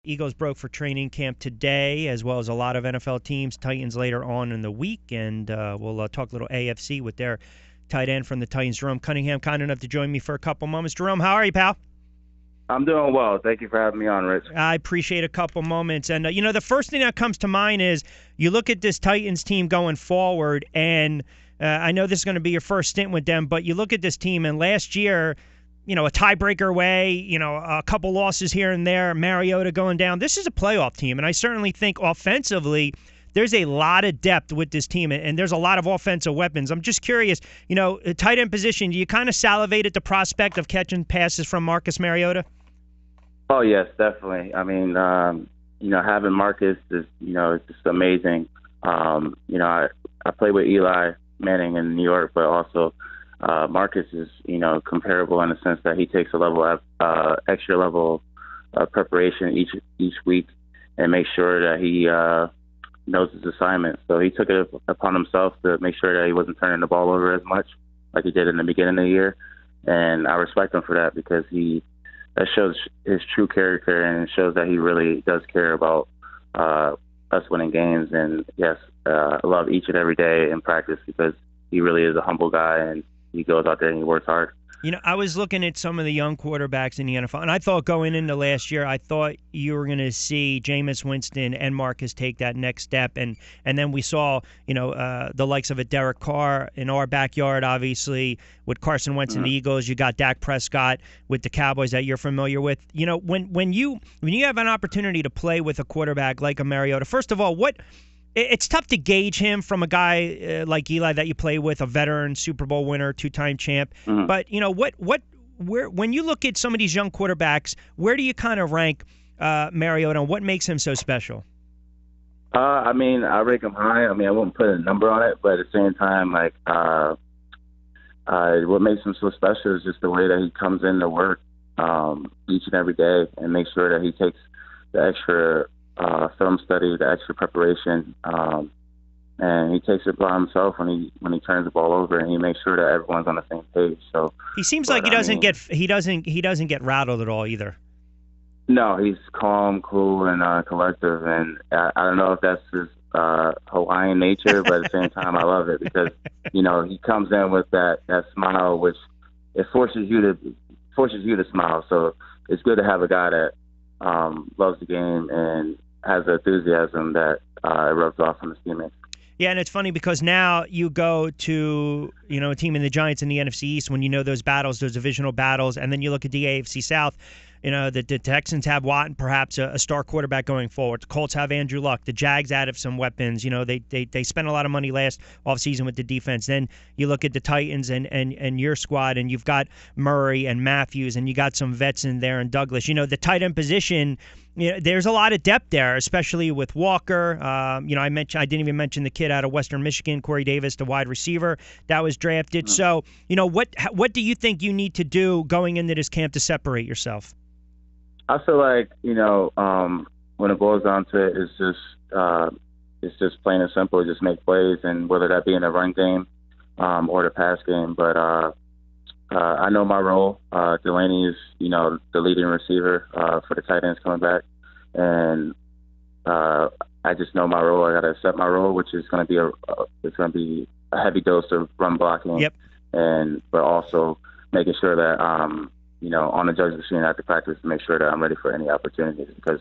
Eagles broke for training camp today, as well as a lot of NFL teams. Titans later on in the week, and we'll talk a little AFC with their tight end from the Titans, Jerome Cunningham, kind enough to join me for a couple moments. Jerome, how are you, pal? I'm doing well. Thank you for having me on, Rich. I appreciate a couple moments. And, the first thing that comes to mind is you look at this Titans team going forward, and I know this is going to be your first stint with them, but you look at this team, and last year, a tiebreaker away, a couple losses here and there, Mariota going down. This is a playoff team, and I certainly think offensively there's a lot of depth with this team, and there's a lot of offensive weapons. I'm just curious, tight end position, do you kind of salivate at the prospect of catching passes from Marcus Mariota? Oh, yes, definitely. I mean, having Marcus is, it's just amazing. I play with Eli Manning in New York, but also Marcus is, comparable in the sense that he takes a level of extra level of preparation each week and makes sure that he knows his assignment. So he took it upon himself to make sure that he wasn't turning the ball over as much like he did in the beginning of the year. And I respect him for that because that shows his true character and it shows that he really does care about us winning games. And yes, I love each and every day in practice because he really is a humble guy and he goes out there and he works hard. I was looking at some of the young quarterbacks in the NFL, and I thought going into last year, I thought you were going to see Jameis Winston and Marcus take that next step, and then we saw, the likes of a Derek Carr in our backyard, obviously, with Carson Wentz and the Eagles. You got Dak Prescott with the Cowboys that you're familiar with. When you have an opportunity to play with a quarterback like a Mariota, first of all, it's tough to gauge him from a guy like Eli that you play with, a veteran Super Bowl winner, two-time champ. Mm-hmm. But when you look at some of these young quarterbacks, where do you kind of rank Mariota, and what makes him so special? I rank him high. I wouldn't put a number on it, but at the same time, what makes him so special is just the way that he comes into work each and every day and makes sure that he takes the extra film study, the extra preparation, and he takes it upon himself when he turns the ball over, and he makes sure that everyone's on the same page. So he seems like he doesn't get rattled at all either. No, he's calm, cool, and collective, and I don't know if that's his Hawaiian nature, but at the same time, I love it because he comes in with that smile, which it forces you to smile. So it's good to have a guy that loves the game and has the enthusiasm that rubs off on his teammates. Yeah, and it's funny because now you go to a team in the Giants in the NFC East when those battles, those divisional battles, and then you look at the AFC South. The Texans have Watt and perhaps a star quarterback going forward. The Colts have Andrew Luck. The Jags added some weapons. They spent a lot of money last offseason with the defense. Then you look at the Titans and your squad, and you've got Murray and Matthews, and you got some vets in there and Douglas. The tight end position, there's a lot of depth there, especially with Walker. I didn't even mention the kid out of Western Michigan, Corey Davis, the wide receiver that was drafted. So, what do you think you need to do going into this camp to separate yourself? I feel like, when it boils down to it, it's just plain and simple. Just make plays, and whether that be in the run game or the pass game. But I know my role. Delaney is, the leading receiver for the tight ends coming back. And I just know my role. I got to accept my role, which is going to be a heavy dose of run blocking. Yep. But also making sure that, on the judge machine after practice to make sure that I'm ready for any opportunities because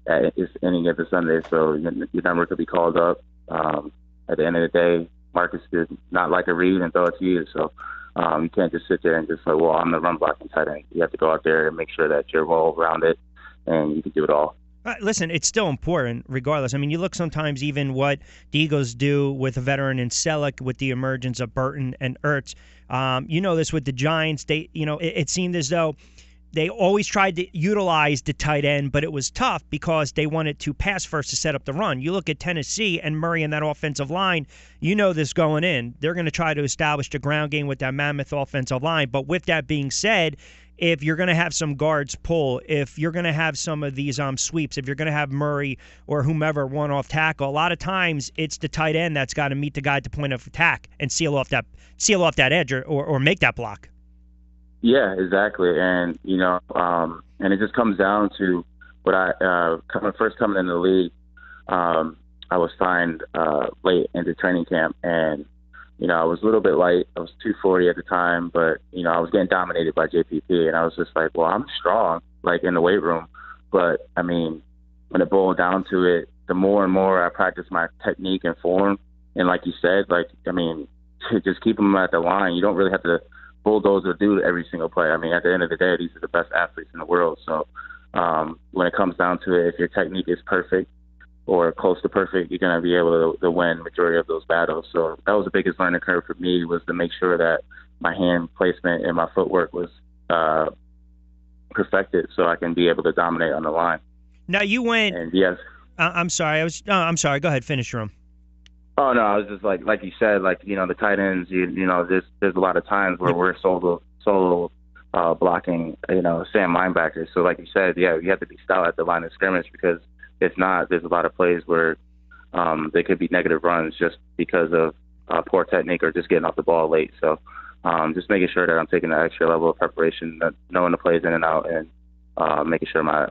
it's any given Sunday, so your number could be called up. At the end of the day, Marcus did not like a read and throw it to you, so you can't just sit there and just say, well, I'm the run blocking tight end. You have to go out there and make sure that you're well-rounded and you can do it all. Listen, it's still important regardless. You look sometimes even what the Eagles do with a veteran in Selleck with the emergence of Burton and Ertz. This with the Giants. It seemed as though they always tried to utilize the tight end, but it was tough because they wanted to pass first to set up the run. You look at Tennessee and Murray and that offensive line, this going in. They're going to try to establish the ground game with that mammoth offensive line. But with that being said, if you're going to have some guards pull, if you're going to have some of these sweeps, if you're going to have Murray or whomever one off tackle, a lot of times it's the tight end that's got to meet the guy at the point of attack and seal off that edge or make that block. Yeah, exactly. And, and it just comes down to But first coming into the league, I was signed late into training camp, and I was a little bit light. I was 240 at the time, but I was getting dominated by JPP, and I was just like, well, I'm strong, like in the weight room, but I mean, when it boiled down to it, the more and more I practiced my technique and form, and like you said, to just keep them at the line, you don't really have to bulldoze or do every single play. I mean, at the end of the day, these are the best athletes in the world. So when it comes down to it, if your technique is perfect or close to perfect, you're going to be able to win majority of those battles. So that was the biggest learning curve for me, was to make sure that my hand placement and my footwork was perfected so I can be able to dominate on the line. Now you went. And yes. I'm sorry. I'm sorry. Go ahead. Finish, Jerome. Oh no, I was just like you said, the tight ends. There's a lot of times where we're solo blocking, Sam linebackers. So like you said, yeah, you have to be stout at the line of scrimmage, because if not, there's a lot of plays where they could be negative runs just because of poor technique or just getting off the ball late. So just making sure that I'm taking the extra level of preparation, knowing the plays in and out, and making sure my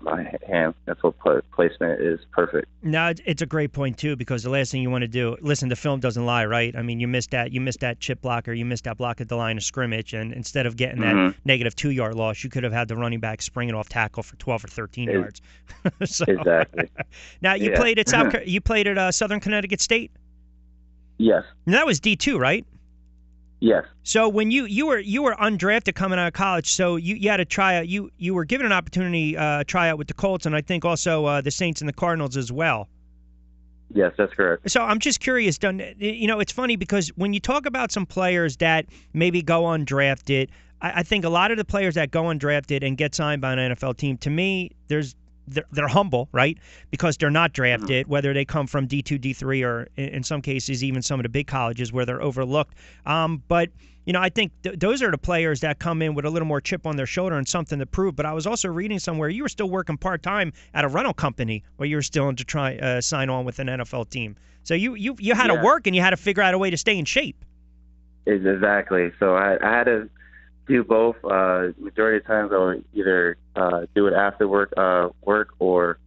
hand and foot placement is perfect. No, it's a great point too, because the last thing you want to do, listen, the film doesn't lie, right? I mean, you missed that chip block, or you missed that block at the line of scrimmage, and instead of getting that negative 2-yard loss, you could have had the running back springing off tackle for 12 or 13 yards. So, exactly. Now you played at Southern Connecticut State. Yes. And that was D2, right? Yes. So when you were undrafted coming out of college, so you had a tryout. You were given an opportunity tryout with the Colts, and I think also the Saints and the Cardinals as well. Yes, that's correct. So I'm just curious, it's funny because when you talk about some players that maybe go undrafted, I think a lot of the players that go undrafted and get signed by an NFL team, to me, they're humble, right? Because they're not drafted, whether they come from D2, D3, or in some cases even some of the big colleges where they're overlooked. But I think those are the players that come in with a little more chip on their shoulder and something to prove. But I was also reading somewhere you were still working part-time at a rental company where you were still to try sign on with an NFL team. So you had to work, and you had to figure out a way to stay in shape. Exactly. So I had to do both. Majority of times I would either do it after work, or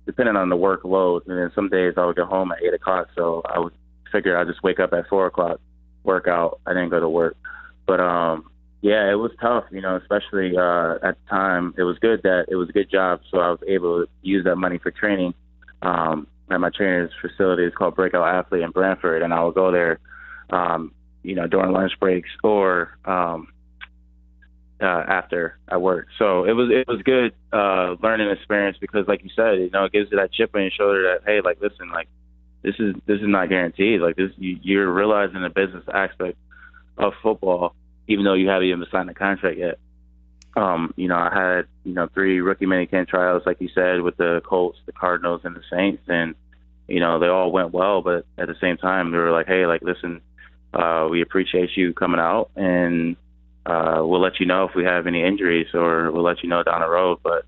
depending on the workload. And then some days I would get home at 8 o'clock, so I would figure I'd just wake up at 4 o'clock, work out. I didn't go to work. But yeah, it was tough, especially at the time. It was good that it was a good job, so I was able to use that money for training. At my trainer's facility is called Breakout Athlete in Brantford, and I would go there, during lunch breaks or after I worked. So it was good learning experience, because like you said, it gives you that chip on your shoulder that, hey, listen, this is not guaranteed. You're realizing the business aspect of football, even though you haven't even signed a contract yet. I had 3 rookie minicamp trials, like you said, with the Colts, the Cardinals, and the Saints, and they all went well. But at the same time, they were like, hey, listen, we appreciate you coming out, and we'll let you know if we have any injuries, or we'll let you know down the road. But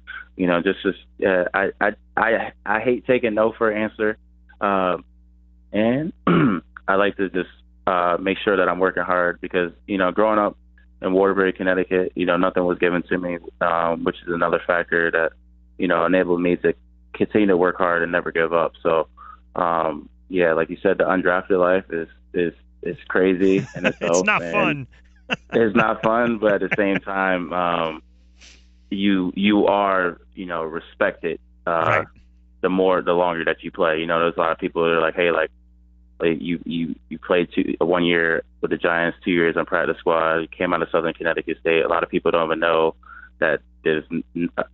I hate taking no for an answer, and I like to just make sure that I'm working hard, because growing up in Waterbury, Connecticut, nothing was given to me, which is another factor that enabled me to continue to work hard and never give up. So yeah, like you said, the undrafted life is crazy, and it's not fun. It's not fun, but at the same time, you are respected right. the longer that you play. There's a lot of people that are like, hey, you played 1 year with the Giants, 2 years on practice squad. You came out of Southern Connecticut State. A lot of people don't even know that there's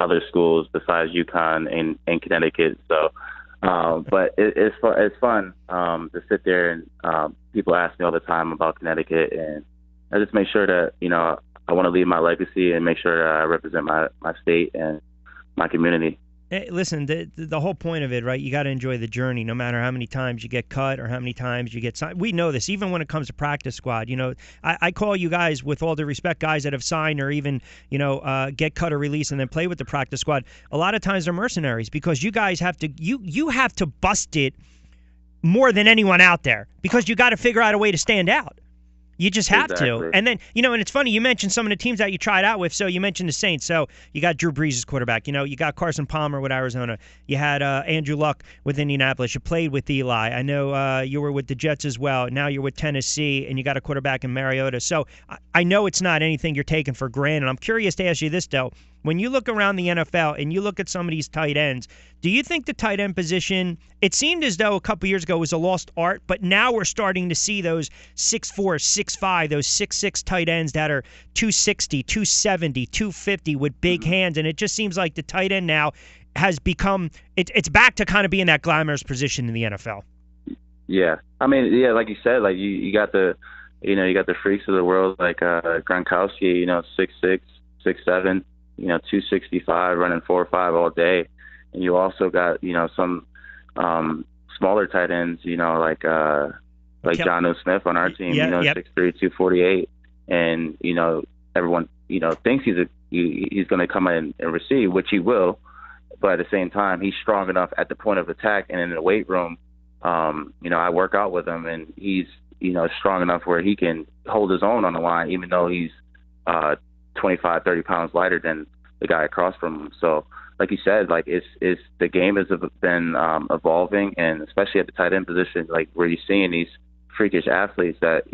other schools besides UConn and Connecticut. So, but it's fun to sit there, and people ask me all the time about Connecticut, and I just make sure that I want to leave my legacy and make sure that I represent my state and my community. Hey, listen, the whole point of it, right? You got to enjoy the journey, no matter how many times you get cut or how many times you get signed. We know this, even when it comes to practice squad. I call you guys, with all due respect, guys that have signed or even get cut or released and then play with the practice squad. A lot of times they're mercenaries, because you guys have to you have to bust it more than anyone out there, because you got to figure out a way to stand out. You just have Exactly. to. And then, and it's funny, you mentioned some of the teams that you tried out with. So you mentioned the Saints. So you got Drew Brees as quarterback. You got Carson Palmer with Arizona. You had Andrew Luck with Indianapolis. You played with Eli. I know you were with the Jets as well. Now you're with Tennessee, and you got a quarterback in Mariota. So I know it's not anything you're taking for granted. I'm curious to ask you this, though. When you look around the NFL and you look at some of these tight ends, do you think the tight end position, it seemed as though a couple years ago was a lost art, but now we're starting to see those 6'4", 6'5", those 6'6" tight ends that are 260, 270, 250 with big hands, and it just seems like the tight end now has become, it's back to kind of being that glamorous position in the NFL. Yeah. I mean, yeah, like you said, like you got the, you got the freaks of the world like Gronkowski, 6'6", 6'7", 265, running 4.5 all day. And you also got, some smaller tight ends, like Jonnu Smith on our team, 6'3", 248. And, everyone, thinks he's going to come in and receive, which he will. But at the same time, he's strong enough at the point of attack and in the weight room. I work out with him, and he's, strong enough where he can hold his own on the line, even though he's 25, 30 pounds lighter than the guy across from him. So, like you said, like it's the game has been evolving, and especially at the tight end position, like where you're seeing these freakish athletes that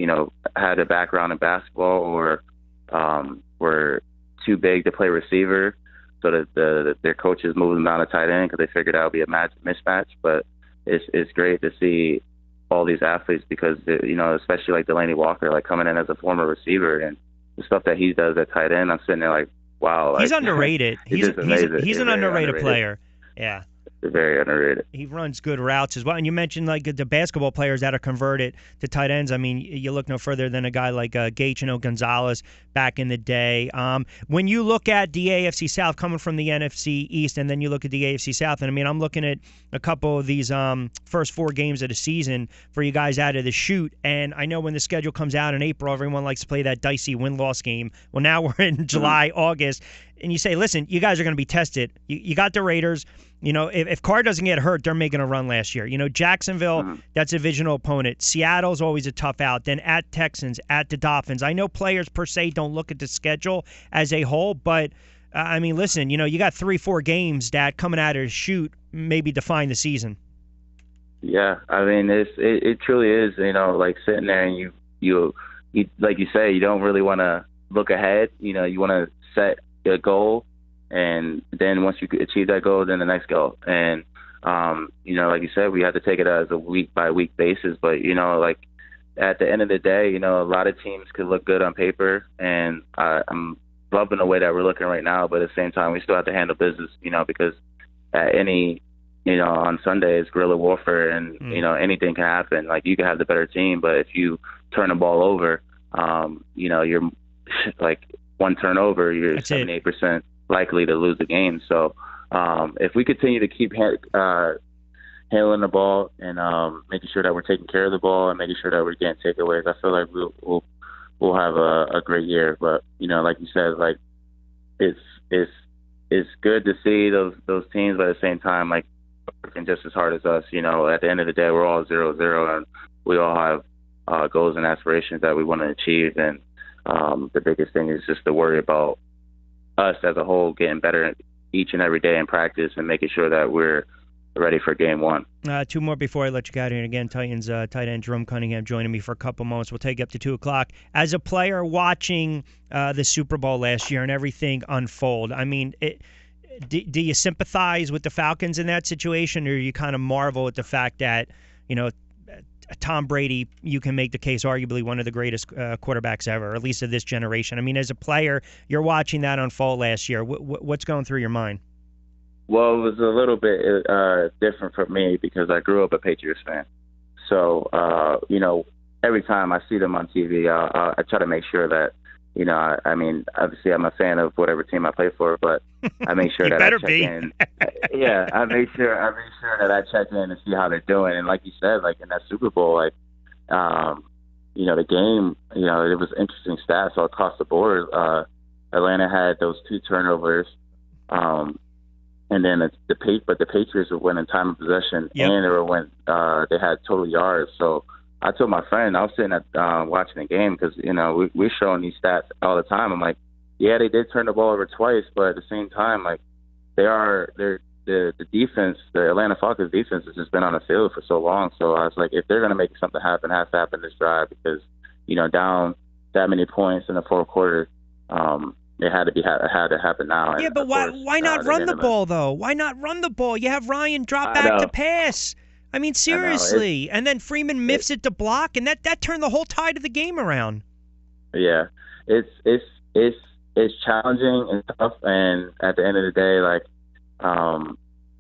had a background in basketball or were too big to play receiver, so that their coaches moved them down to tight end because they figured that would be a mismatch. But it's great to see all these athletes because especially like Delaney Walker, like coming in as a former receiver, and the stuff that he does at tight end, I'm sitting there like, wow. Like, he's underrated. He's an underrated player. Yeah. Very underrated. He runs good routes as well. And you mentioned like the basketball players that are converted to tight ends. I mean, you look no further than a guy like Gaetano Gonzalez back in the day. When you look at the AFC South coming from the NFC East, and then you look at the AFC South, and I mean, I'm looking at a couple of these first 4 games of the season for you guys out of the chute. And I know when the schedule comes out in April, everyone likes to play that dicey win-loss game. Well, now we're in July, August. And you say, listen, you guys are going to be tested. You got the Raiders. If Carr doesn't get hurt, they're making a run last year. Jacksonville, that's a divisional opponent. Seattle's always a tough out. Then at Texans, at the Dolphins. I know players per se don't look at the schedule as a whole, but, I mean, listen, you got 3-4 games that coming out of the chute maybe define the season. Yeah, I mean, it truly is, like sitting there and you like you say, you don't really want to look ahead. You want to set a goal, and then once you achieve that goal, then the next goal. And like you said, we have to take it as a week by week basis. But like at the end of the day, a lot of teams could look good on paper, and I'm loving the way that we're looking right now. But at the same time, we still have to handle business, because at any on Sunday it's guerrilla warfare, and anything can happen. Like you can have the better team, but if you turn the ball over, you're like one turnover, you're 78% likely to lose the game. So if we continue to keep handling the ball and making sure that we're taking care of the ball and making sure that we're getting takeaways, I feel like we'll have a great year. But like you said, like it's good to see those teams, but at the same time, like working just as hard as us. At the end of the day, we're all 0-0, and we all have goals and aspirations that we want to achieve. And the biggest thing is just to worry about us as a whole getting better each and every day in practice and making sure that we're ready for game one. 2 more before I let you get out here. And again, Titans tight end Jerome Cunningham joining me for a couple moments. We'll take you up to 2 o'clock. As a player watching the Super Bowl last year and everything unfold, I mean, do you sympathize with the Falcons in that situation, or you kind of marvel at the fact that, Tom Brady, you can make the case arguably one of the greatest quarterbacks ever, or at least of this generation. I mean, as a player, you're watching that unfold last year. What's going through your mind? Well, it was a little bit different for me because I grew up a Patriots fan. So, every time I see them on TV, I try to make sure that, I mean, obviously I'm a fan of whatever team I play for, but I make sure that I check in. Yeah, I make sure that I check in and see how they're doing. And like you said, like in that Super Bowl, like, the game, it was interesting stats all across the board. Atlanta had those 2 turnovers, and then the Patriots were winning time of possession, and they had total yards. So I told my friend, I was sitting at watching the game because we're showing these stats all the time. I'm like, yeah, they did turn the ball over twice, but at the same time, like the defense, the Atlanta Falcons defense has just been on the field for so long. So I was like, if they're gonna make something happen, it has to happen this drive because down that many points in the fourth quarter. It had to happen now. Yeah, and but of course, why not run the ball though? Why not run the ball? You have Ryan drop back to pass. I mean, seriously. And then Freeman miffs it to block, and that turned the whole tide of the game around. Yeah, it's challenging and tough, and at the end of the day, like,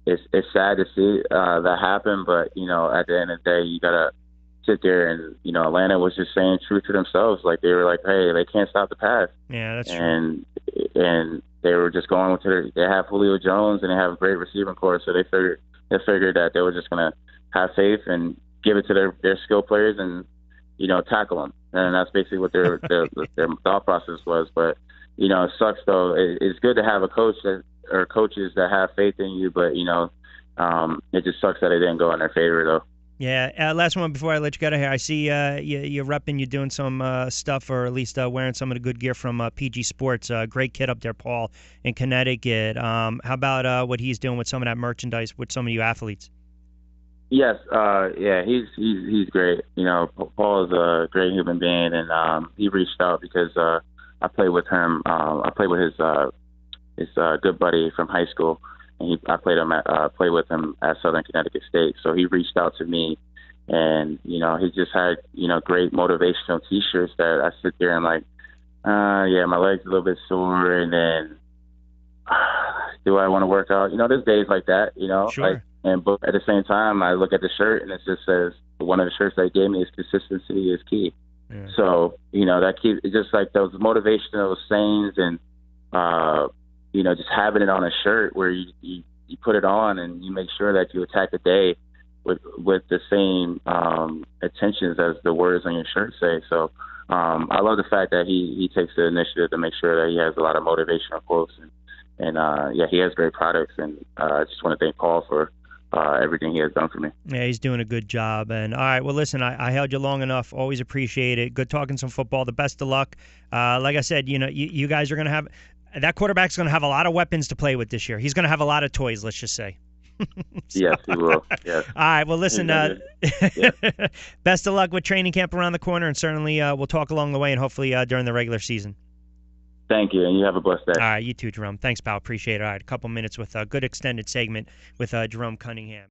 it's sad to see that happen. But at the end of the day, you gotta sit there and Atlanta was just saying true to themselves. Like they were like, hey, they can't stop the pass. Yeah, that's true. And they were just going with they have Julio Jones and they have a great receiving corps, so they figured that they were just gonna have faith and give it to their skill players and tackle them. And that's basically what their thought process was. But it sucks though. It's good to have a coach or coaches that have faith in you, but it just sucks that it didn't go in their favor though. Yeah. Last one before I let you get out of here. I see you're repping, you're doing some stuff, or at least wearing some of the good gear from PG Sports. Great kid up there, Paul, in Connecticut. How about what he's doing with some of that merchandise with some of you athletes? Yes. Yeah. He's great. Paul is a great human being, and he reached out because I played with him. I played with his good buddy from high school. And I played with him at Southern Connecticut State. So he reached out to me, and he just had great motivational T-shirts that I sit there and like, yeah, my leg's a little bit sore, and then do I want to work out? There's days like that, Sure. But at the same time, I look at the shirt and it just says one of the shirts they gave me is consistency is key. Yeah. So that keeps just like those motivational sayings and. Just having it on a shirt where you put it on and you make sure that you attack the day with the same intentions as the words on your shirt say. So I love the fact that he takes the initiative to make sure that he has a lot of motivational quotes and yeah, he has great products. And I just want to thank Paul for everything he has done for me. Yeah, he's doing a good job. And all right, well, listen, I held you long enough. Always appreciate it. Good talking some football. The best of luck. Like I said, you guys are going to have – that quarterback's going to have a lot of weapons to play with this year. He's going to have a lot of toys, let's just say. Yes, he will. Yes. All right, well, listen, yeah. Best of luck with training camp around the corner, and certainly we'll talk along the way and hopefully during the regular season. Thank you, and you have a blessed day. All right, you too, Jerome. Thanks, pal. Appreciate it. All right, a couple minutes with a good extended segment with Jerome Cunningham.